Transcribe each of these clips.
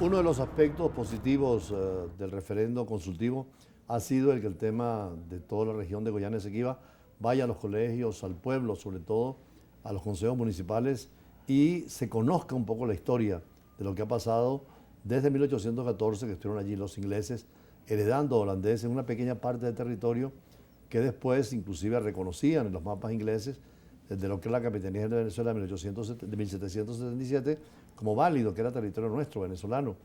Uno de los aspectos positivos del referendo consultivo ha sido el que el tema de toda la región de Guayana Esequiba vaya a los colegios, al pueblo, sobre todo a los consejos municipales y se conozca un poco la historia de lo que ha pasado desde 1814, que estuvieron allí los ingleses heredando a holandeses en una pequeña parte del territorio que después inclusive reconocían en los mapas ingleses de lo que es la Capitanía de Venezuela de 1777 como válido, que era territorio nuestro, venezolano.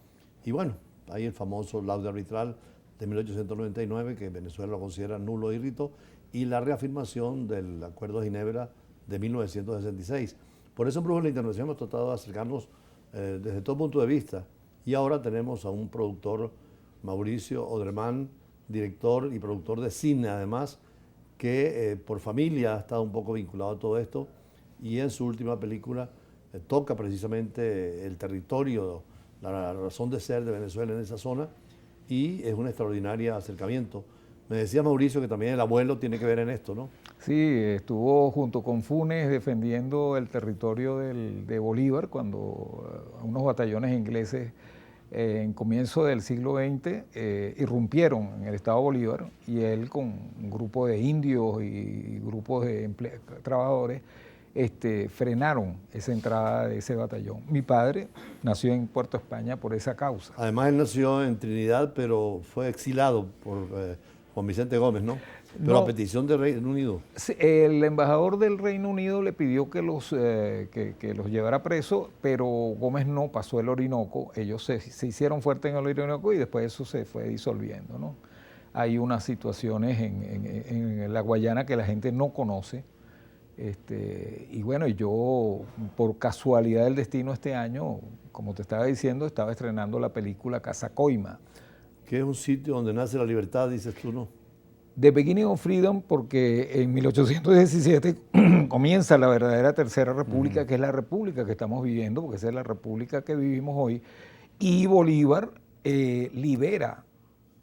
Y bueno, hay el famoso laudo arbitral de 1899, que Venezuela lo considera nulo y rito, y la reafirmación del Acuerdo de Ginebra de 1966. Por eso en Brújula Internacional hemos tratado de acercarnos desde todo punto de vista. Y ahora tenemos a un productor, Mauricio Oderman, director y productor de cine además, que por familia ha estado un poco vinculado a todo esto y en su última película toca precisamente el territorio, la razón de ser de Venezuela en esa zona y es un extraordinario acercamiento. Me decía Mauricio que también el abuelo tiene que ver en esto, ¿no? Sí, estuvo junto con Funes defendiendo el territorio de Bolívar cuando unos batallones ingleses en comienzo del siglo XX irrumpieron en el estado Bolívar y él con un grupo de indios y grupos de trabajadores frenaron esa entrada de ese batallón. Mi padre nació en Puerto España por esa causa. Además él nació en Trinidad, pero fue exilado por Juan Vicente Gómez, ¿no? Pero a petición del Reino Unido. El embajador del Reino Unido le pidió que los llevara preso, pero Gómez no pasó el Orinoco. Ellos se hicieron fuertes en el Orinoco y después eso se fue disolviendo, ¿no? Hay unas situaciones en la Guayana que la gente no conoce. Y bueno, yo por casualidad del destino este año, como te estaba diciendo, estaba estrenando la película Casa Coima. Que es un sitio donde nace la libertad, dices tú, ¿no? The Beginning of Freedom, porque en 1817 comienza la verdadera Tercera República, que es la república que estamos viviendo, porque esa es la república que vivimos hoy, y Bolívar libera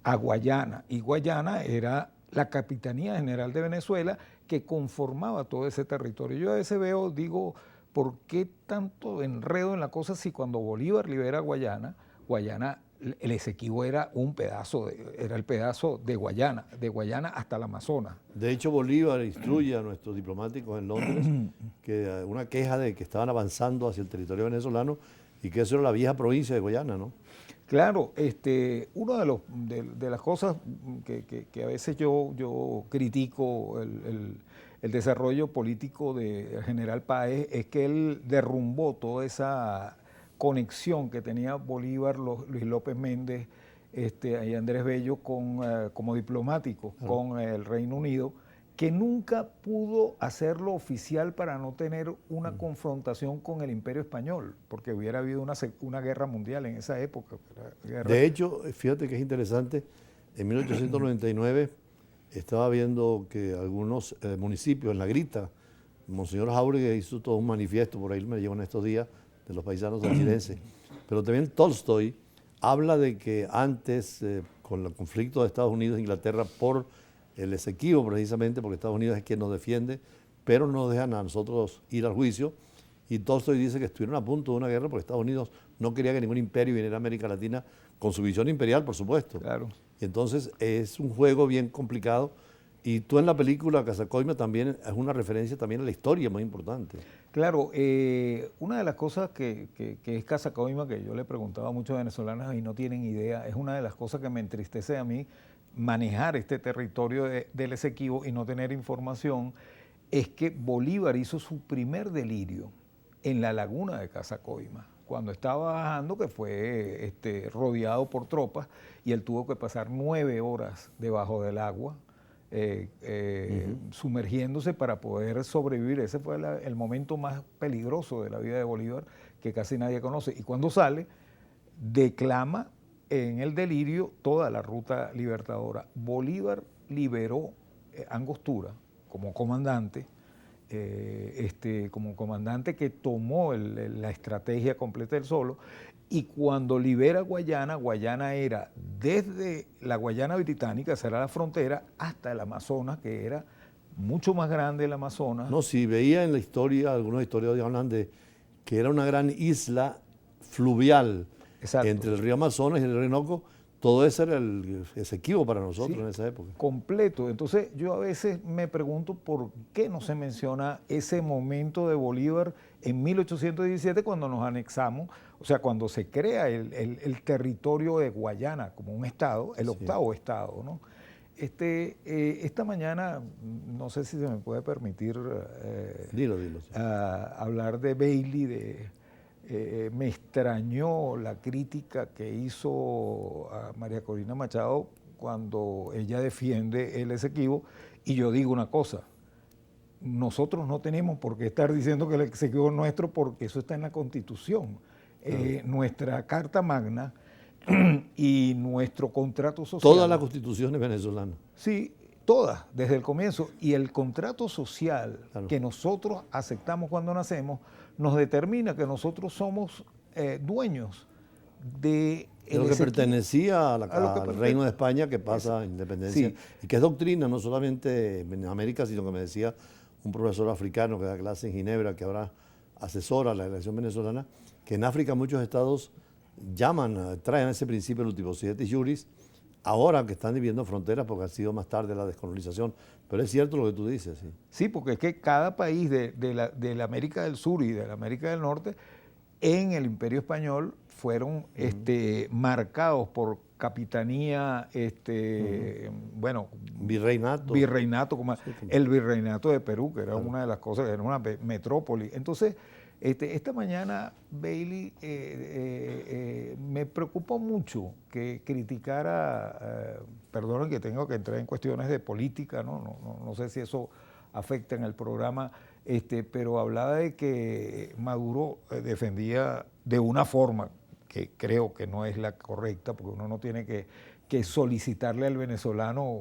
a Guayana, y Guayana era la Capitanía General de Venezuela que conformaba todo ese territorio. Yo a veces digo, ¿por qué tanto enredo en la cosa si cuando Bolívar libera a Guayana, el Esequibo era un pedazo, era el pedazo de Guayana hasta el Amazonas? De hecho, Bolívar instruye a nuestros diplomáticos en Londres que una queja de que estaban avanzando hacia el territorio venezolano y que eso era la vieja provincia de Guayana, ¿no? Claro, una de las cosas que a veces yo critico el desarrollo político de General Páez es que él derrumbó toda esa conexión que tenía Bolívar, Luis López Méndez y Andrés Bello como diplomáticos con el Reino Unido, que nunca pudo hacerlo oficial para no tener una confrontación con el Imperio Español, porque hubiera habido una guerra mundial en esa época. De hecho, fíjate que es interesante, en 1899 estaba viendo que algunos municipios en La Grita, Monseñor Jáuregui hizo todo un manifiesto, por ahí me llegó en estos días, de los paisanos algirenses, pero también Tolstoy habla de que antes, con el conflicto de Estados Unidos e Inglaterra por el Esequibo precisamente, porque Estados Unidos es quien nos defiende, pero no nos dejan a nosotros ir al juicio. Y Tolstoy dice que estuvieron a punto de una guerra porque Estados Unidos no quería que ningún imperio viniera a América Latina con su visión imperial, por supuesto. Claro. Y entonces es un juego bien complicado. Y tú en la película Casa Coima también es una referencia también a la historia muy importante. Claro, una de las cosas que es Casa Coima, que yo le preguntaba a muchos venezolanos y no tienen idea, es una de las cosas que me entristece a mí, manejar este territorio del Esequibo y no tener información, es que Bolívar hizo su primer delirio en la laguna de Casa Coima, cuando estaba bajando, que fue rodeado por tropas, y él tuvo que pasar 9 horas debajo del agua, sumergiéndose para poder sobrevivir. Ese fue el momento más peligroso de la vida de Bolívar, que casi nadie conoce. Y cuando sale, declama en el delirio toda la ruta libertadora. Bolívar liberó Angostura como comandante, que tomó la estrategia completa él solo, y cuando libera Guayana, Guayana era desde la Guayana británica, esa era la frontera, hasta el Amazonas, que era mucho más grande el Amazonas. No, si veía en la historia, algunos historiadores hablan de que era una gran isla fluvial, Exacto. entre el río Amazonas y el río Orinoco, todo eso era el Esequibo para nosotros en esa época. Completo. Entonces yo a veces me pregunto por qué no se menciona ese momento de Bolívar en 1817 cuando nos anexamos, o sea, cuando se crea el territorio de Guayana como un estado, el octavo estado, ¿no? Esta mañana, no sé si se me puede permitir Dilo. hablar de Bailey, me extrañó la crítica que hizo a María Corina Machado cuando ella defiende el Esequibo, y yo digo una cosa, nosotros no tenemos por qué estar diciendo que el Esequibo es nuestro porque eso está en la Constitución. Nuestra Carta Magna y nuestro contrato social. Todas las constituciones venezolanas. Sí, todas, desde el comienzo. Y el contrato social que nosotros aceptamos cuando nacemos nos determina que nosotros somos dueños de lo que pertenecía al Reino de España, que pasa a independencia, y que es doctrina no solamente en América, sino que me decía un profesor africano que da clase en Ginebra, que ahora asesora la elección venezolana, que en África muchos estados traen ese principio del ultimocietis juris, ahora que están dividiendo fronteras porque ha sido más tarde la descolonización. Pero es cierto lo que tú dices. Sí, porque es que cada país de la América del Sur y de la América del Norte en el Imperio Español fueron marcados por capitanía, bueno, virreinato, como el virreinato de Perú, que era una de las cosas, era una metrópoli. Entonces, esta mañana Bailey me preocupó mucho que criticara, perdonen que tengo que entrar en cuestiones de política, no sé si eso afecta en el programa, pero hablaba de que Maduro defendía de una forma que creo que no es la correcta, porque uno no tiene que solicitarle al venezolano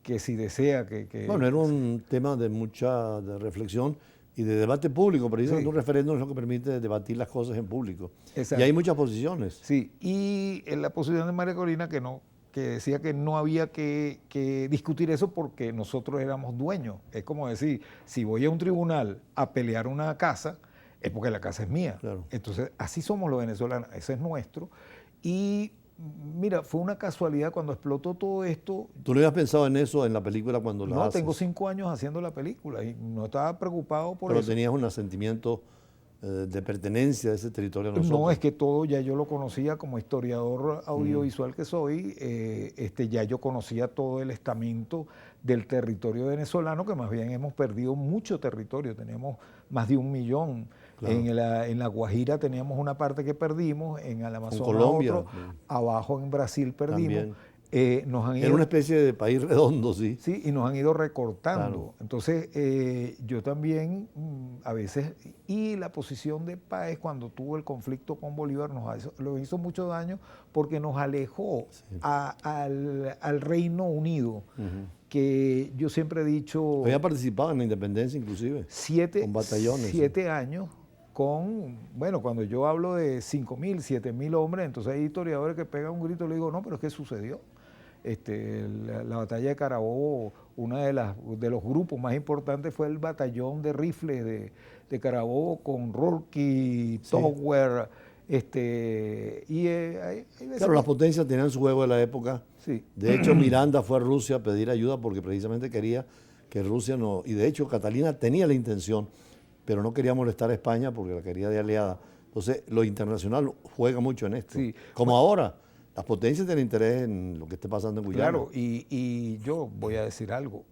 que si desea que... Bueno, era un tema de mucha reflexión y de debate público, precisamente un referéndum es lo que permite debatir las cosas en público. Exacto. Y hay muchas posiciones. Sí, y en la posición de María Corina que decía que no había que discutir eso porque nosotros éramos dueños. Es como decir, si voy a un tribunal a pelear una casa, es porque la casa es mía. Claro. Entonces, así somos los venezolanos, ese es nuestro. Y mira, fue una casualidad cuando explotó todo esto. ¿Tú no habías pensado en eso en la película cuando la haces? No, tengo 5 años haciendo la película y no estaba preocupado por eso. Pero tenías un sentimiento de pertenencia a ese territorio a nosotros. No, es que todo ya yo lo conocía como historiador audiovisual que soy, ya yo conocía todo el estamento del territorio venezolano, que más bien hemos perdido mucho territorio, teníamos más de 1 millón. Claro. En la Guajira teníamos una parte que perdimos, en el Amazonas Colombia, otro, abajo en Brasil perdimos. Era una especie de país redondo, sí. Sí, y nos han ido recortando. Claro. Entonces, yo también a veces, y la posición de Páez cuando tuvo el conflicto con Bolívar lo hizo mucho daño porque nos alejó al Reino Unido, que yo siempre he dicho... Había participado en la independencia inclusive, con batallones. 7 años. Bueno, cuando yo hablo de 5.000, 7.000 hombres, entonces hay historiadores que pegan un grito y le digo, no, pero es que sucedió. La batalla de Carabobo, uno de los grupos más importantes fue el batallón de rifles de Carabobo con Rourke, Tower. Claro, las potencias tenían su juego de la época. Sí. De hecho, Miranda fue a Rusia a pedir ayuda porque precisamente quería que Rusia no... Y de hecho, Catalina tenía la intención, pero no quería molestar a España porque la quería de aliada. Entonces, lo internacional juega mucho en esto. Sí. Como ahora, las potencias tienen interés en lo que esté pasando en Guyana. Claro, y yo voy a decir algo.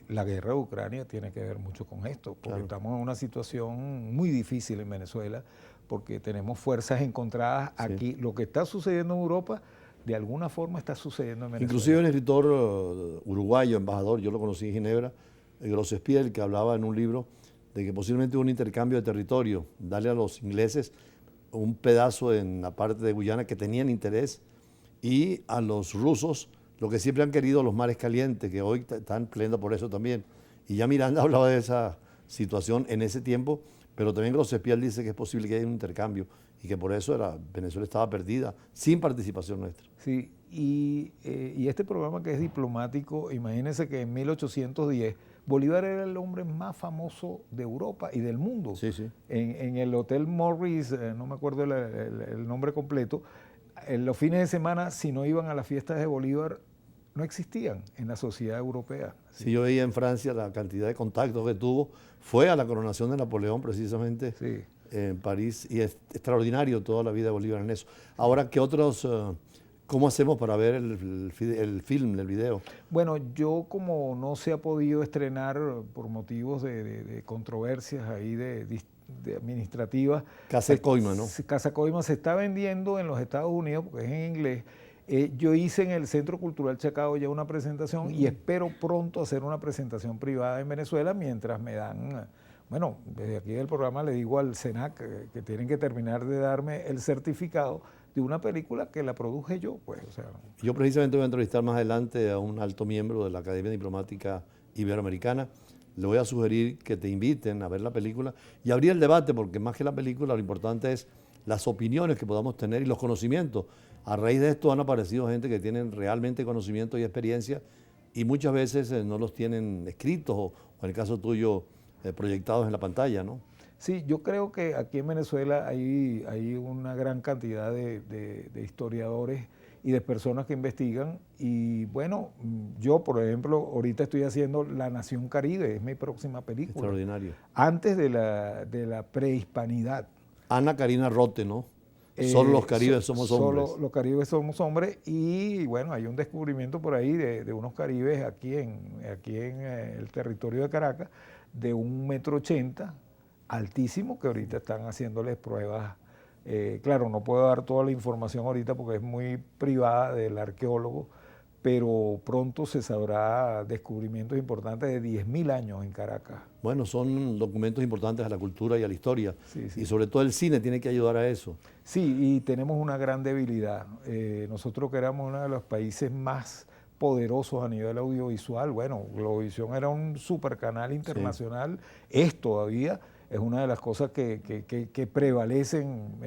La guerra de Ucrania tiene que ver mucho con esto, porque estamos en una situación muy difícil en Venezuela, porque tenemos fuerzas encontradas aquí. Lo que está sucediendo en Europa, de alguna forma está sucediendo en Venezuela. Inclusive un escritor uruguayo, embajador, yo lo conocí en Ginebra, Grosespiel, que hablaba en un libro de que posiblemente hubo un intercambio de territorio, darle a los ingleses un pedazo en la parte de Guyana que tenían interés y a los rusos lo que siempre han querido, los mares calientes, que hoy están peleando por eso también. Y ya Miranda hablaba de esa situación en ese tiempo, pero también Grosespiel dice que es posible que haya un intercambio y que por eso Venezuela estaba perdida, sin participación nuestra. Sí, y este programa que es diplomático, imagínense que en 1810 Bolívar era el hombre más famoso de Europa y del mundo. Sí, sí. En el Hotel Morris, no me acuerdo el nombre completo, en los fines de semana, si no iban a las fiestas de Bolívar, no existían en la sociedad europea. Sí, yo veía en Francia la cantidad de contactos que tuvo. Fue a la coronación de Napoleón precisamente Sí. en París y es extraordinario toda la vida de Bolívar en eso. Ahora, ¿qué otros, cómo hacemos para ver el film, el video? Bueno, yo como no se ha podido estrenar por motivos de controversias ahí de administrativas. Casa Coima, ¿no? Casa Coima se está vendiendo en los Estados Unidos porque es en inglés. Yo hice en el Centro Cultural Chacao ya una presentación y espero pronto hacer una presentación privada en Venezuela mientras me dan, bueno, desde aquí del programa le digo al SENAC que tienen que terminar de darme el certificado de una película que la produje yo, pues, o sea. Yo precisamente voy a entrevistar más adelante a un alto miembro de la Academia Diplomática Iberoamericana. Le voy a sugerir que te inviten a ver la película y abrir el debate, porque más que la película, lo importante es las opiniones que podamos tener y los conocimientos. A raíz de esto han aparecido gente que tienen realmente conocimiento y experiencia y muchas veces no los tienen escritos o en el caso tuyo proyectados en la pantalla, ¿no? Sí, yo creo que aquí en Venezuela hay una gran cantidad de historiadores y de personas que investigan y bueno, yo por ejemplo ahorita estoy haciendo La Nación Caribe, es mi próxima película. Extraordinario. Antes de la prehispanidad. Ana Karina Rote, ¿no? Solo los caribes somos hombres. Solo los caribes somos hombres y bueno, hay un descubrimiento por ahí de unos caribes aquí en el territorio de Caracas de 1,80 m, altísimo, que ahorita están haciéndoles pruebas. Claro, no puedo dar toda la información ahorita porque es muy privada del arqueólogo, pero pronto se sabrá descubrimientos importantes de 10.000 años en Caracas. Bueno, son documentos importantes a la cultura y a la historia. Sí, sí. Y sobre todo el cine tiene que ayudar a eso. Sí, y tenemos una gran debilidad. Nosotros que éramos uno de los países más poderosos a nivel audiovisual, bueno, Globovisión era un supercanal internacional, es todavía, es una de las cosas que prevalecen.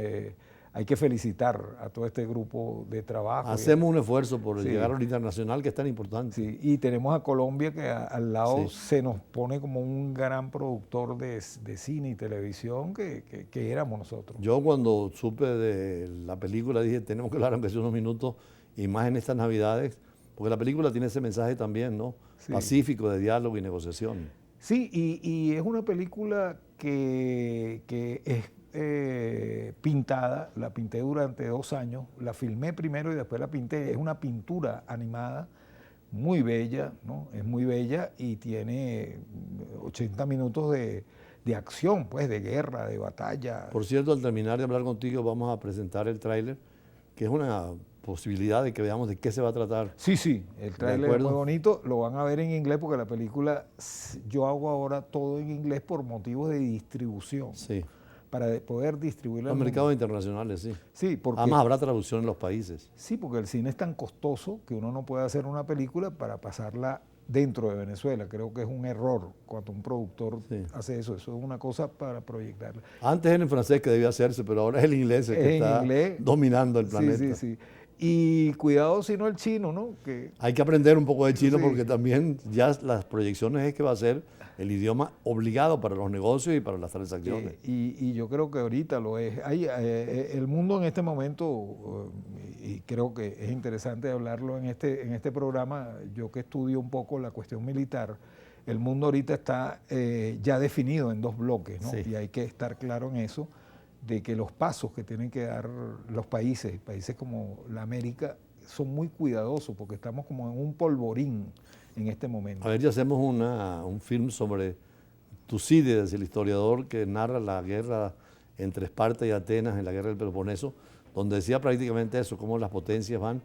Hay que felicitar a todo este grupo de trabajo. Hacemos un esfuerzo por llegar a lo internacional, que es tan importante. Sí, y tenemos a Colombia que al lado se nos pone como un gran productor de cine y televisión que éramos nosotros. Yo cuando supe de la película dije, tenemos que hablar aunque sea unos minutos, y más en estas Navidades, porque la película tiene ese mensaje también, ¿no? Sí. Pacífico, de diálogo y negociación. Sí, y es una película que es pintada, la pinté durante 2 años, la filmé primero y después la pinté, es una pintura animada muy bella, ¿no? Es muy bella y tiene 80 minutos de acción, pues, de guerra, de batalla. Por cierto, al terminar de hablar contigo vamos a presentar el tráiler, que es una posibilidad de que veamos de qué se va a tratar. Sí, sí, el tráiler es muy bonito, lo van a ver en inglés porque la película, yo hago ahora todo en inglés por motivos de distribución. Sí. Para poder distribuirla. Los mercados internacionales, sí. Sí, porque además habrá traducción en los países. Sí, porque el cine es tan costoso que uno no puede hacer una película para pasarla dentro de Venezuela. Creo que es un error cuando un productor hace eso. Eso es una cosa para proyectarla. Antes era en francés que debía hacerse, pero ahora es el inglés el que está dominando el planeta. Sí, sí, sí. Y cuidado si no el chino, ¿no? Hay que aprender un poco de chino porque también ya las proyecciones es que va a ser el idioma obligado para los negocios y para las transacciones. Y yo creo que ahorita lo es. El mundo en este momento, y creo que es interesante hablarlo en este programa, yo que estudio un poco la cuestión militar, el mundo ahorita está ya definido en 2 bloques, ¿no? Y hay que estar claro en eso, de que los pasos que tienen que dar los países como la América, son muy cuidadosos porque estamos como en un polvorín en este momento. A ver si hacemos un film sobre Tucídides, el historiador que narra la guerra entre Esparta y Atenas en la guerra del Peloponeso, donde decía prácticamente eso, cómo las potencias van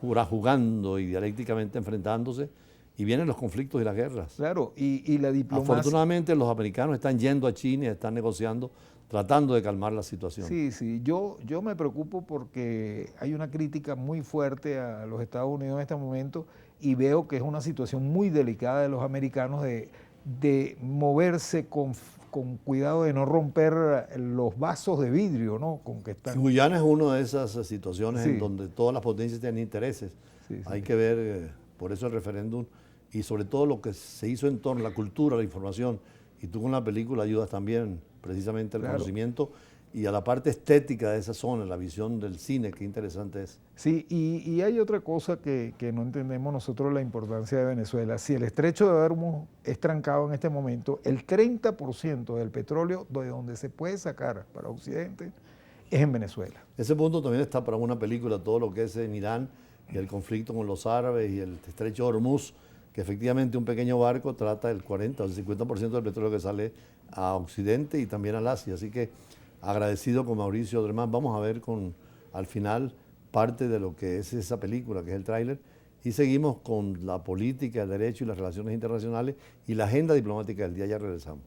jugando y dialécticamente enfrentándose y vienen los conflictos y las guerras. Claro, y la diplomacia. Afortunadamente los americanos están yendo a China y están negociando, tratando de calmar la situación. Sí, sí, yo me preocupo porque hay una crítica muy fuerte a los Estados Unidos en este momento y veo que es una situación muy delicada de los americanos de moverse con cuidado de no romper los vasos de vidrio, ¿no? Con que están. Guyana es una de esas situaciones en donde todas las potencias tienen intereses. Hay que ver, por eso el referéndum y sobre todo lo que se hizo en torno a la cultura, la información. Y tú con la película ayudas también precisamente al conocimiento y a la parte estética de esa zona, la visión del cine, qué interesante es. Sí, y hay otra cosa que no entendemos nosotros, la importancia de Venezuela. Si el estrecho de Hormuz es trancado en este momento, el 30% del petróleo de donde se puede sacar para Occidente es en Venezuela. Ese punto también está para una película, todo lo que es en Irán y el conflicto con los árabes y el estrecho de Hormuz, que efectivamente un pequeño barco trata el 40 o el 50% del petróleo que sale a Occidente y también al Asia. Así que agradecido con Mauricio Dermán. Vamos a ver al final parte de lo que es esa película, que es el tráiler, y seguimos con la política, el derecho y las relaciones internacionales y la agenda diplomática del día. Ya regresamos.